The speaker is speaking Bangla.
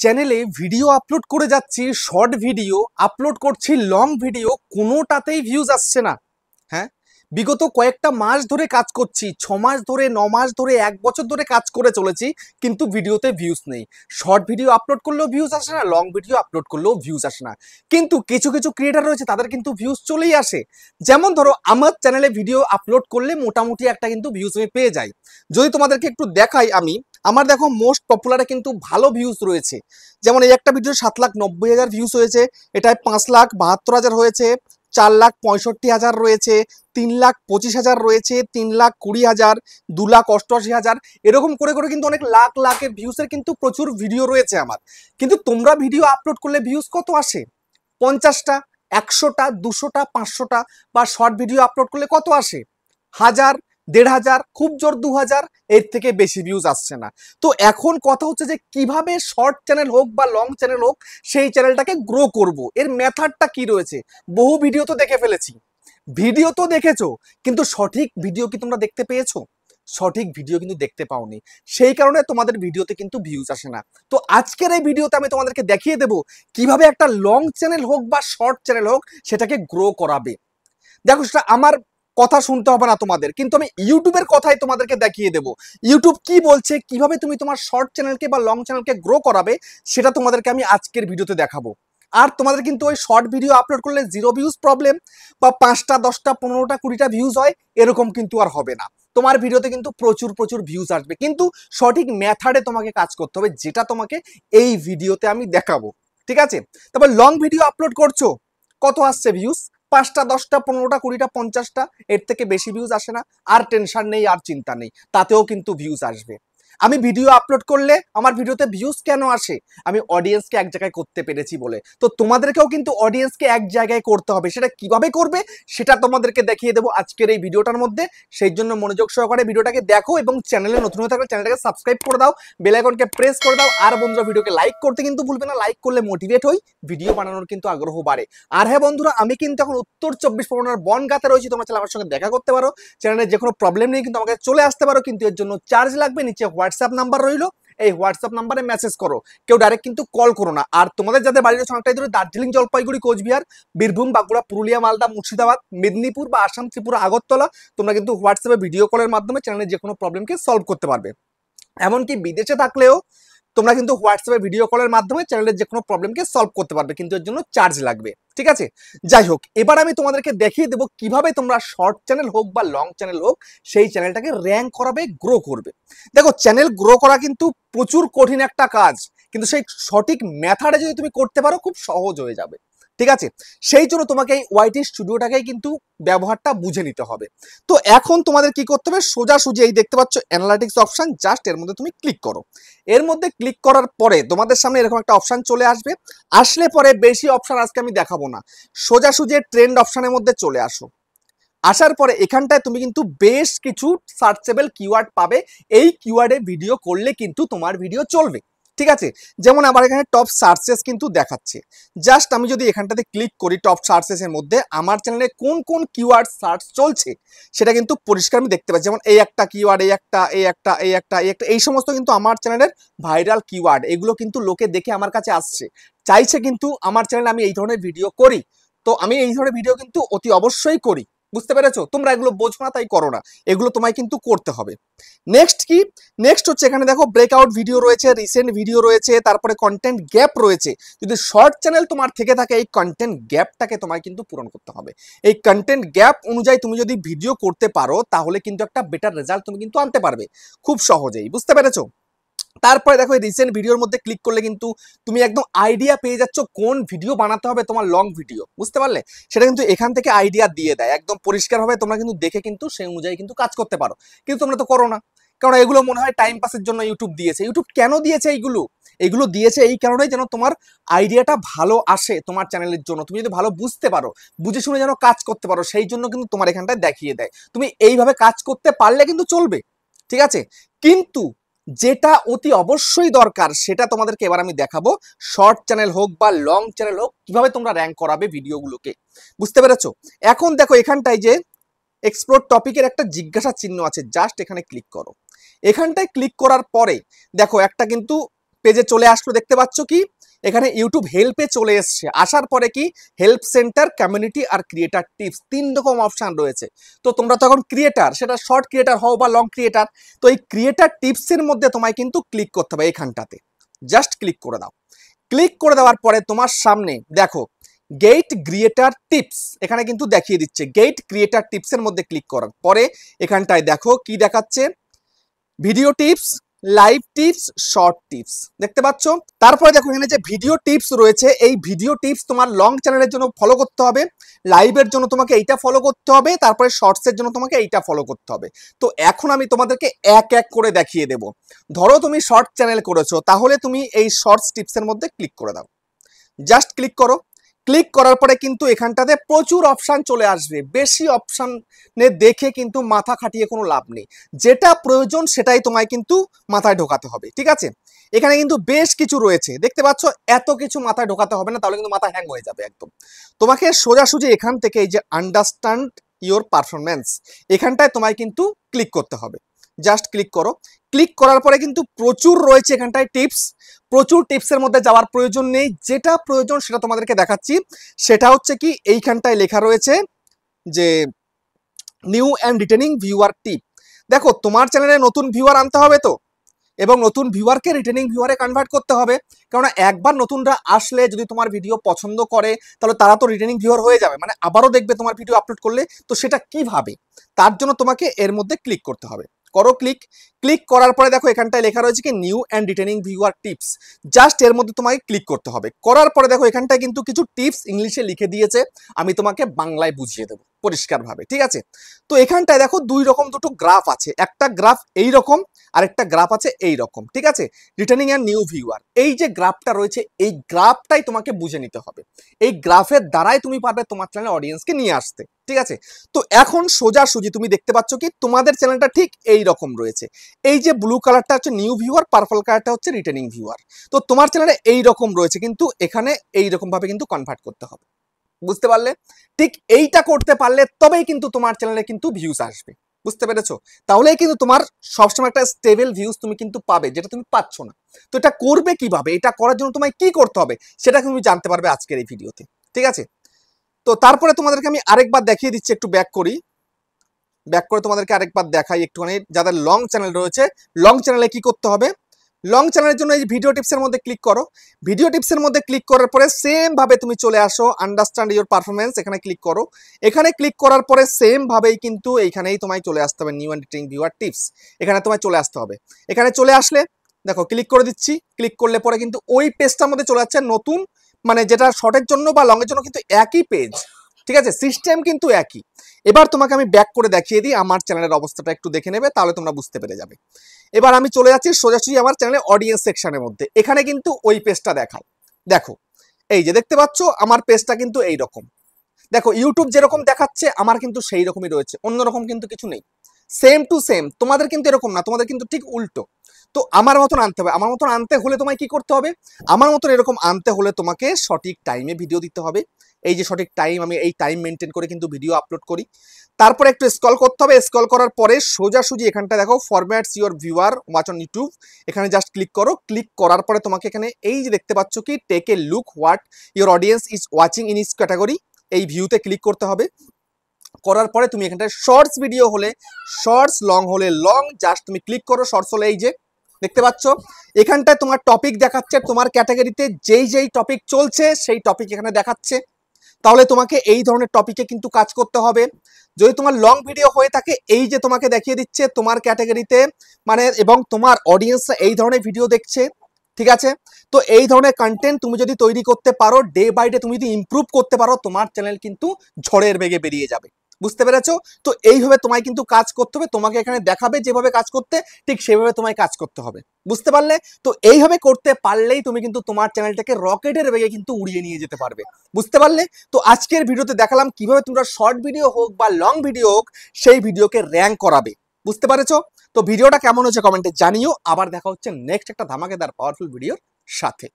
চ্যানেলে ভিডিও আপলোড করে যাচ্ছি, শর্ট ভিডিও আপলোড করছি, লং ভিডিও, কোনোটাতেই ভিউজ আসছে না। হ্যাঁ, বিগত কয়েকটা মাস ধরে কাজ করছি, 6 মাস ধরে, 9 মাস ধরে, 1 বছর ধরে কাজ করে চলেছি, কিন্তু ভিডিওতে ভিউজ নেই। শর্ট ভিডিও আপলোড করলেও ভিউজ আসে না, লং ভিডিও আপলোড করলেও ভিউজ আসে না। কিন্তু কিছু কিছু ক্রিয়েটার রয়েছে, তাদের কিন্তু ভিউজ চলেই আসে। যেমন ধরো, আমার চ্যানেলে ভিডিও আপলোড করলে মোটামুটি একটা কিন্তু ভিউজ আমি পেয়ে যাই। যদি তোমাদেরকে একটু দেখাই, আমি আমার দেখো মোস্ট পপুলারে কিন্তু ভালো ভিউজ রয়েছে। যেমন এই একটা ভিডিও 7,90,000 ভিউজ হয়েছে, এটায় 5,72,000 হয়েছে, 4,65,000 রয়েছে, 3,25,000 রয়েছে, 3,20,000, 2,88,000, এরকম করে করে কিন্তু অনেক লাখ লাখের ভিউজের কিন্তু প্রচুর ভিডিও রয়েছে আমার। কিন্তু তোমরা ভিডিও আপলোড করলে ভিউজ কত আসে? 50টা, 100টা, 200টা, 500টা, বা শর্ট ভিডিও আপলোড করলে কত আসে? 1,000, 1,500, খুব জোর 2,000, এর থেকে বেশি ভিউজ আসছে না। তো এখন কথা হচ্ছে যে কিভাবে শর্ট চ্যানেল হোক বা লং চ্যানেল হোক, সেই চ্যানেলটাকে গ্রো করব, এর মেথডটা কি রয়েছে। বহু ভিডিও তো দেখে ফেলেছি, ভিডিও তো দেখেছো, কিন্তু সঠিক ভিডিও কি তোমরা দেখতে পেয়েছো? সঠিক ভিডিও কিন্তু দেখতে পাওনি, সেই কারণে তোমাদের ভিডিওতে কিন্তু ভিউজ আসে না। তো আজকের এই ভিডিওতে আমি তোমাদেরকে দেখিয়ে দেবো কিভাবে একটা লং চ্যানেল হোক বা শর্ট চ্যানেল হোক সেটাকে গ্রো করাবে। দেখো, সেটা আমার কথা শুনতে হবে না তোমাদের, কিন্তু আমি ইউটিউবের কথাই তোমাদেরকে দেখিয়ে দেবো। ইউটিউব কি বলছে, কিভাবে তুমি তোমার শর্ট চ্যানেলকে বা লং চ্যানেলকে গ্রো করাবে, সেটা তোমাদেরকে আমি আজকের ভিডিওতে দেখাবো। আর তোমাদের কিন্তু ওই শর্ট ভিডিও আপলোড করলে 0 ভিউজ প্রবলেম, বা 5টা, 10টা, 15টা, 20টা ভিউজ হয়, এরকম কিন্তু আর হবে না। তোমার ভিডিওতে কিন্তু প্রচুর প্রচুর ভিউজ আসবে, কিন্তু সঠিক মেথডে তোমাকে কাজ করতে হবে, যেটা তোমাকে এই ভিডিওতে আমি দেখাবো। ঠিক আছে? তারপর লং ভিডিও আপলোড করছো, কত আসছে ভিউজ? 5টা, 10টা, 15টা, 20টা, 50টা, এর থেকে বেশি ভিউজ আসে না। আর টেনশন নেই, আর চিন্তা নেই, তাতেও কিন্তু ভিউজ আসবে। আমি ভিডিও আপলোড করলে আমার ভিডিওতে ভিউজ কেন আসে? আমি অডিয়েন্সকে এক জায়গায় করতে পেরেছি বলে। তো তোমাদেরকেও কিন্তু অডিয়েন্সকে এক জায়গায় করতে হবে। সেটা কিভাবে করবে সেটা তোমাদেরকে দেখিয়ে দেবো আজকের এই ভিডিওটার মধ্যে। সেই জন্য মনোযোগ সহকারে ভিডিওটাকে দেখো, এবং চ্যানেলে নতুন হয়ে থাকলে চ্যানেলটাকে সাবস্ক্রাইব করে দাও, বেল আইকনকে প্রেস করে দাও। আর বন্ধুরা, ভিডিওকে লাইক করতে কিন্তু ভুলবে না, লাইক করলে মোটিভেট হই, ভিডিও বানানোর কিন্তু আগ্রহ বাড়ে। আর হ্যাঁ বন্ধুরা, আমি কিন্তু এখন উত্তর 24 পরগনার বনগাঁতে রয়েছি, তোমরা চাইলে আমার সঙ্গে দেখা করতে পারো। চ্যানেলে যে কোনো প্রবলেম নেই, কিন্তু আমাকে চলে আসতে পারো, কিন্তু এর জন্য চার্জ লাগবে। নিচে হোয়াটসঅ্যাপ নাম্বার রইলো, এই হোয়াটসঅ্যাপ নাম্বারে মেসেজ করো, কেউ ডাইরেক্ট কিন্তু কল করো না। আর তোমাদের যাদের বাড়ি রয়েছে অনেকটাই দূরে, দার্জিলিং, জলপাইগুড়ি, কোচবিহার, বীরভূম, বাঁকুড়া, পুরুলিয়া, মালদা, মুর্শিদাবাদ, মেদিনীপুর বা আসাম, ত্রিপুরা, আগরতলা, তোমরা কিন্তু হোয়াটসঅ্যাপে ভিডিও কলের মাধ্যমে চ্যানেলের যে কোনো প্রবলেমকে সলভ করতে পারবে। এমনকি বিদেশে থাকলেও তোমরা কিন্তু হোয়াটসঅ্যাপে ভিডিও কলের মাধ্যমে চ্যানেলের যে কোনো প্রবলেমকে সলভ করতে পারবে, কিন্তু এর জন্য চার্জ লাগবে। ঠিক আছে? যাই হোক, এবার আমি তোমাদেরকে দেখিয়ে দেবো কিভাবে তোমরা শর্ট চ্যানেল হোক বা লং চ্যানেল হোক, সেই চ্যানেলটাকে র্যাঙ্ক করাবে, গ্রো করবে। দেখো, চ্যানেল গ্রো করা কিন্তু প্রচুর কঠিন একটা কাজ, কিন্তু সেই সঠিক মেথডে যদি তুমি করতে পারো, খুব সহজ হয়ে যাবে। ঠিক আছে? সেই জন্য তোমাকে এই ওয়াইটি স্টুডিওটাকেই কিন্তু ব্যবহারটা বুঝে নিতে হবে। তো এখন তোমাদের কি করতে হবে, সোজাসুজি এই দেখতে পাচ্ছ অ্যানালিটিক্স অপশন, জাস্ট এর মধ্যে তুমি ক্লিক করো। এর মধ্যে ক্লিক করার পরে তোমাদের সামনে এরকম একটা অপশন চলে আসবে। আসলে পরে বেশি অপশন আজকে আমি দেখাবো না, সোজাসুজি ট্রেন্ড অপশনের মধ্যে চলে আসো। আসার পরে এখানটায় তুমি কিন্তু বেশ কিছু সার্চেবল কিওয়ার্ড পাবে। এই কিওয়ার্ডে ভিডিও করলে কিন্তু তোমার ভিডিও চলবে। ঠিক আছে? যেমন আমার এখানে টপ সার্চেস কিন্তু দেখাচ্ছে। জাস্ট আমি যদি এখানটাতে ক্লিক করি টপ সার্চেসের মধ্যে, আমার চ্যানেলে কোন কোন কিওয়ার্ড সার্চ চলছে সেটা কিন্তু পরিষ্কার আমি দেখতে পাচ্ছি। যেমন এই একটা কিওয়ার্ড, এই একটা, এই একটা, এই একটা, এই একটা, এই সমস্ত কিন্তু আমার চ্যানেলের ভাইরাল কিওয়ার্ড। এগুলো কিন্তু লোকে দেখে আমার কাছে আসছে, চাইছে কিন্তু আমার চ্যানেলে আমি এই ধরনের ভিডিও করি। তো আমি এই ধরনের ভিডিও কিন্তু অতি অবশ্যই করি। বুঝতে পেরেছো? তোমরা এগুলো বোঝো না তাই করো না, এগুলো তোমায় কিন্তু করতে হবে। নেক্সট কি? নেক্সট হচ্ছে এখানে দেখো ব্রেকআউট ভিডিও রয়েছে, রিসেন্ট ভিডিও রয়েছে, তারপরে কন্টেন্ট গ্যাপ রয়েছে। যদি শর্ট চ্যানেল তোমার থেকে থাকে, এই কন্টেন্ট গ্যাপটাকে তোমায় কিন্তু পূরণ করতে হবে। এই কন্টেন্ট গ্যাপ অনুযায়ী তুমি যদি ভিডিও করতে পারো, তাহলে কিন্তু একটা বেটার রেজাল্ট তুমি কিন্তু আনতে পারবে খুব সহজেই। বুঝতে পেরেছো? তারপরে দেখো, এই রিসেন্ট ভিডিওর মধ্যে ক্লিক করলে কিন্তু তুমি একদম আইডিয়া পেয়ে যাচ্ছ কোন ভিডিও বানাতে হবে তোমার লং ভিডিও। বুঝতে পারলে? সেটা কিন্তু এখান থেকে আইডিয়া দিয়ে দেয় একদম পরিষ্কারভাবে, তোমরা কিন্তু দেখে কিন্তু সেই অনুযায়ী কিন্তু কাজ করতে পারো। কিন্তু তোমরা তো করো না, কারণ এগুলো মনে হয় টাইম পাসের জন্য ইউটিউব দিয়েছে। ইউটিউব কেন দিয়েছে এইগুলো? এগুলো দিয়েছে এই কারণেই যেন তোমার আইডিয়াটা ভালো আসে তোমার চ্যানেলের জন্য, তুমি যদি ভালো বুঝতে পারো, বুঝে শুনে যেন কাজ করতে পারো, সেই জন্য কিন্তু তোমার এখানটায় দেখিয়ে দেয়। তুমি এইভাবে কাজ করতে পারলে কিন্তু চলবে। ঠিক আছে? কিন্তু যেটা অতি অবশ্যই দরকার সেটা তোমাদেরকে এবার আমি দেখাবো, শর্ট চ্যানেল হোক বা লং চ্যানেল হোক, কিভাবে তোমরা র্যাঙ্ক করাবে ভিডিওগুলোকে। বুঝতে পেরেছো? এখন দেখো এখানটায় যে এক্সপ্লোর টপিকের একটা জিজ্ঞাসা চিহ্ন আছে, জাস্ট এখানে ক্লিক করো। এখানটায় ক্লিক করার পরে দেখো একটা কিন্তু পেজে চলে আসলো, দেখতে পাচ্ছ কি এখানে ইউটিউব হেল্পে চলে এসছে। আসার পরে কি হেল্প সেন্টার, কমিউনিটি আর ক্রিয়েটার টিপস, 3 রকম অপশন রয়েছে। তো তোমরা তখন ক্রিয়েটার, সেটা শর্ট ক্রিয়েটার হও বা লং ক্রিয়েটার, তো এই ক্রিয়েটার টিপসের মধ্যে তোমায় কিন্তু ক্লিক করতে হবে। এখানটাতে জাস্ট ক্লিক করে দাও। ক্লিক করে দেওয়ার পরে তোমার সামনে দেখো গেট ক্রিয়েটার টিপস, এখানে কিন্তু দেখিয়ে দিচ্ছে। গেট ক্রিয়েটার টিপসের মধ্যে ক্লিক করার পরে এখানটায় দেখো কি দেখাচ্ছে, video tips, live tips, short tips, দেখতে পাচ্ছ। তারপরে দেখো এখানে যে ভিডিও টিপস রয়েছে, এই ভিডিও টিপস তোমার লং চ্যানেলের জন্য ফলো করতে হবে, লাইভের জন্য তোমাকে এইটা ফলো করতে হবে, তারপরে শর্টসের জন্য তোমাকে এইটা ফলো করতে হবে। তো এখন আমি তোমাদেরকে এক এক করে দেখিয়ে দেব। ধরো তুমি শর্ট চ্যানেল করেছো, তাহলে তুমি এই শর্টস টিপসের মধ্যে ক্লিক করে দাও। জাস্ট ক্লিক করো। ক্লিক করার পরে কিন্তু এখানটাতে প্রচুর অপশান চলে আসবে। বেশি অপশানে দেখে কিন্তু মাথা খাটিয়ে কোনো লাভ নেই, যেটা প্রয়োজন সেটাই তোমায় কিন্তু মাথায় ঢোকাতে হবে, ঠিক আছে। এখানে কিন্তু বেশ কিছু রয়েছে, দেখতে পাচ্ছ। এত কিছু মাথায় ঢোকাতে হবে না, তাহলে কিন্তু মাথা হ্যাং হয়ে যাবে একদম। তোমাকে সোজাসুজি এখান থেকে এই যে আন্ডারস্ট্যান্ড ইওর পারফরমেন্স, এখানটায় তোমায় কিন্তু ক্লিক করতে হবে। জাস্ট ক্লিক করো। ক্লিক করার পরে কিন্তু প্রচুর রয়েছে এখানটায় টিপস। প্রচুর টিপসের মধ্যে যাওয়ার প্রয়োজন নেই, যেটা প্রয়োজন সেটা তোমাদেরকে দেখাচ্ছি। সেটা হচ্ছে কি এইখানটায় লেখা রয়েছে যে নিউ অ্যান্ড রিটেনিং ভিউয়ার টিপ। দেখো তোমার চ্যানেলে নতুন ভিউয়ার আনতে হবে তো, এবং নতুন ভিউয়ারকে রিটেনিং ভিউয়ারে কনভার্ট করতে হবে। কারণ একবার নতুনরা আসলে যদি তোমার ভিডিও পছন্দ করে, তাহলে তারা তো রিটেনিং ভিউয়ার হয়ে যাবে, মানে আবারও দেখবে তোমার ভিডিও আপলোড করলে। তো সেটা কিভাবে, তার জন্য তোমাকে এর মধ্যে ক্লিক করতে হবে। করো ক্লিক। ক্লিক করার পরে দেখো এখানটায় লেখা রয়েছে কি new and retaining viewer tips. Just এর মধ্যে তোমাকে ক্লিক করতে হবে। করার পরে দেখো এখানটায় কিন্তু কিছু টিপস ইংলিশে লিখে দিয়েছে, আমি তোমাকে বাংলায় বুঝিয়ে দেবো পরিষ্কারভাবে, ঠিক আছে। তো এখানটায় দেখো দুটো গ্রাফ আছে, একটা গ্রাফ এই রকম, আরেকটা গ্রাফ আছে এই রকম, ঠিক আছে। রিটার্নিং অ্যান্ড নিউ ভিউয়ার, এই যে গ্রাফটা রয়েছে, এই গ্রাফটাই তোমাকে বুঝে নিতে হবে। এই গ্রাফের দ্বারাই তুমি পারবে তোমার চ্যানেলের অডিয়েন্সকে নিয়ে আসতে, ঠিক আছে। তো এখন সোজাসুজি তুমি দেখতে পাচ্ছ কি তোমাদের চ্যানেলটা ঠিক এই রকম রয়েছে। এই যে ব্লু কালারটা হচ্ছে নিউ ভিউয়ার, পার্পল কালারটা হচ্ছে রিটার্নিং ভিউয়ার। তো তোমার চ্যানেলে এই রকম রয়েছে, কিন্তু এখানে এই রকম ভাবে কিন্তু কনভার্ট করতে হবে, বুঝতে পারলে। ঠিক এইটা করতে পারলে তবেই কিন্তু তোমার চ্যানেলে কিন্তু ভিউজ আসবে, বুঝতে পেরেছো। তাহলেই কিন্তু তোমার সবসময় একটা স্টেবল ভিউজ তুমি কিন্তু পাবে, যেটা তুমি পাচ্ছ না। তো এটা করবে কিভাবে, এটা করার জন্য তোমায় কি করতে হবে সেটা তুমি জানতে পারবে আজকের এই ভিডিওতে, ঠিক আছে। তো তারপরে তোমাদেরকে আমি আরেকবার দেখিয়ে দিচ্ছি, একটু ব্যাক করি। ব্যাক করে তোমাদেরকে আরেকবার দেখাই একটুখানি। যাদের লং চ্যানেল রয়েছে, লং চ্যানেলে কি করতে হবে, লং চ্যানেলের জন্য এই ভিডিও টিপসের মধ্যে ক্লিক করো। ভিডিও টিপসের মধ্যে ক্লিক করার পরে সেম ভাবে তুমি চলে আসো আন্ডারস্ট্যান্ড ইওর পারফরমেন্স, এখানে ক্লিক করো। এখানে ক্লিক করার পরে সেম ভাবেই কিন্তু এইখানেই তোমায় চলে আসতে হবে new and retaining viewer tips, এখানে তোমায় চলে আসতে হবে। এখানে চলে আসলে দেখো ক্লিক করে দিচ্ছি। ক্লিক করলে পরে কিন্তু ওই পেজটার মধ্যে চলে যাচ্ছে নতুন, মানে যেটা শর্টের জন্য বা লং এর জন্য কিন্তু একই পেজ, ঠিক আছে, সিস্টেম কিন্তু একই। এবার তোমাকে আমি ব্যাক করে দেখিয়ে দিই, আমার চ্যানেলের অবস্থাটা একটু দেখে নেবে, তাহলে তোমরা বুঝতে পেরে যাবে। এবার আমি চলে যাচ্ছি সোজাসুজি আমার চ্যানেলে অডিয়েন্স সেকশনের মধ্যে। এখানে কিন্তু ওই পেজটা দেখায়। দেখো এই যে দেখতে পাচ্ছ আমার পেজটা কিন্তু এই রকম। দেখো ইউটিউব যেরকম দেখাচ্ছে আমার কিন্তু সেই রকমই রয়েছে, অন্যরকম কিন্তু কিছু নেই, সেম টু সেম। তোমাদের কিন্তু এরকম না, তোমাদের কিন্তু ঠিক উল্টো। তো আমার মতন আনতে হবে। আমার মতন আনতে হলে তোমায় কি করতে হবে, আমার মতন এরকম আনতে হলে তোমাকে সঠিক টাইমে ভিডিও দিতে হবে। এই যে সঠিক টাইম, আমি এই টাইম মেনটেন করে কিন্তু ভিডিও আপলোড করি। তারপরে একটু স্ক্রল করতে হবে। স্ক্রল করার পরে সোজাসুজি এখানটা দেখো formats your viewer watch on YouTube, এখানে জাস্ট ক্লিক করো। ক্লিক করার পরে তোমাকে এখানে এই যে দেখতে পাচ্ছ কি take a look what your audience is watching in this category, এই ভিউতে ক্লিক করতে হবে। করার পরে তুমি এখানটায় শর্টস ভিডিও হলে শর্টস, লং হলে লং, জাস্ট তুমি ক্লিক করো। শর্টস হলে এই যে দেখতে পাচ্ছ এখানটায় তোমার টপিক দেখাচ্ছে, তোমার ক্যাটাগরিতে যেই যেই টপিক চলছে সেই টপিক এখানে দেখাচ্ছে। তাহলে তোমাকে এই ধরনের টপিকে কিন্তু কাজ করতে হবে। যদি তোমার লং ভিডিও হয়ে থাকে, এই যে তোমাকে দেখিয়ে দিচ্ছে তোমার ক্যাটাগরিতে মানে এবং তোমার অডিয়েন্সরা এই ধরনের ভিডিও দেখছে, ঠিক আছে। তো এই ধরনের কন্টেন্ট তুমি যদি তৈরি করতে পারো, ডে বাই ডে তুমি যদি ইমপ্রুভ করতে পারো, তোমার চ্যানেল কিন্তু ঝড়ের বেগে বেরিয়ে যাবে, বুঝতে পেরেছো। তো এইভাবে তোমায় কিন্তু কাজ করতে হবে। তোমাকে এখানে দেখাবে যেভাবে কাজ করতে, ঠিক সেভাবে তোমায় কাজ করতে হবে, বুঝতে পারলে। তো এইভাবে করতে পারলেই তুমি কিন্তু তোমার চ্যানেলটাকে রকেটের বেগে কিন্তু উড়িয়ে নিয়ে যেতে পারবে, বুঝতে পারলে। তো আজকের ভিডিওতে দেখালাম কিভাবে তোমরা শর্ট ভিডিও হোক বা লং ভিডিও হোক সেই ভিডিওকে র্যাঙ্ক করাবে, বুঝতে পারেছো। তো ভিডিওটা কেমন হচ্ছে কমেন্টে জানিও। আবার দেখা হচ্ছে নেক্সট একটা ধামাকেদার পাওয়ারফুল ভিডিওর সাথে।